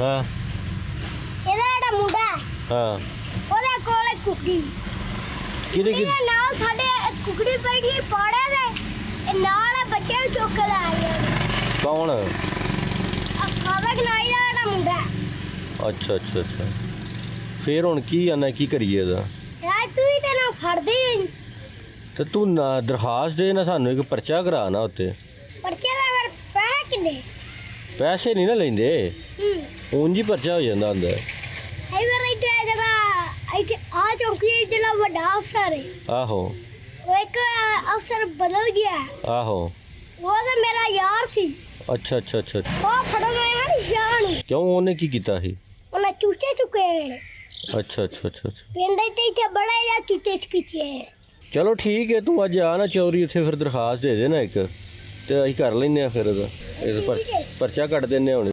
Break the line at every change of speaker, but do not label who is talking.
ਹਾਂ
ਇਹਦਾ ਜਿਹੜਾ ਮੁੰਡਾ ਹੈ,
ਹਾਂ
ਉਹਦੇ ਕੋਲ ਇੱਕ ਕੁਕੜੀ
ਕਿਹਦੇ
ਇਹਦੇ ਨਾਲ ਸਾਡੇ ਇੱਕ ਕੁਕੜੀ ਬੈਠੀ ਪਾੜੇ ਦੇ ਇਹ ਨਾਲ ਬੱਚੇ ਨੂੰ ਚੁੱਕ ਕੇ ਲੈ ਆਏ
ਕੌਣ?
ਸਾਬਕ ਨਾਈ ਦਾ ਜਿਹੜਾ ਮੁੰਡਾ ਹੈ।
ਅੱਛਾ ਅੱਛਾ ਅੱਛਾ ਫੇਰ ਹੁਣ ਕੀ ਆਨਾ ਕੀ ਕਰੀਏ ਇਹਦਾ?
ਰਾਜ ਤੂੰ ਹੀ ਤੈਨੂੰ ਫੜਦੇ ਹੀ ਨਹੀਂ
ਤੇ ਤੂੰ ਨਾ ਦਰਖਾਸਤ ਦੇ ਨਾ ਸਾਨੂੰ ਇੱਕ ਪਰਚਾ ਕਰਾ ਨਾ ਉੱਤੇ।
ਪਰਚੇ ਦਾ ਫਿਰ ਪੈਸੇ ਕਿੰਨੇ?
ਪੈਸੇ ਨਹੀਂ ਨਾ ਲੈਂਦੇ, ਉਂਝ ਹੀ ਪਰਚਾ ਹੋ ਜਾਂਦਾ ਹੁੰਦਾ।
ਇਹ ਵੀ ਇੱਥੇ ਜਿਹੜਾ ਇੱਥੇ ਆ ਚੌਂਕੀ ਜਿਹੜਾ ਵੱਡਾ ਅਫਸਰ ਹੈ,
ਆਹੋ
ਉਹ ਇੱਕ ਅਫਸਰ ਬਦਲ ਗਿਆ ਹੈ।
ਆਹੋ
ਉਹ ਤਾਂ ਮੇਰਾ ਯਾਰ ਸੀ,
ਅੱਛਾ ਅੱਛਾ ਅੱਛਾ
ਉਹ ਫੜਨ ਆਇਆ ਨਾ ਯਾਰ ਨੂੰ,
ਕਿਉਂ ਉਹਨੇ ਕੀ ਕੀਤਾ ਸੀ?
ਉਹਨੇ ਚੂਚੇ ਚੁੱਕੇ ਨੇ
ਅੱਛਾ ਅੱਛਾ ਅੱਛਾ ਅੱਛਾ
ਪਿੰਡ ਇੱਥੇ ਬੜੇ ਜਾਂ ਚੂਚੇ ਚੁੱਕੇ।
ਚਲੋ ਠੀਕ ਹੈ, ਤੂੰ ਅੱਜ ਆ ਨਾ ਚੌਰੀ ਉੱਥੇ ਫਿਰ ਦਰਖਾਸਤ ਦੇ ਦੇ ਨਾ ਇੱਕ, ਤੇ ਅਸੀਂ ਕਰ ਲੈਂਦੇ ਆ ਫਿਰ ਇਹਦਾ ਪਰਚਾ ਕੱਟ ਦਿੰਦੇ ਹਾਂ ਹੁਣ।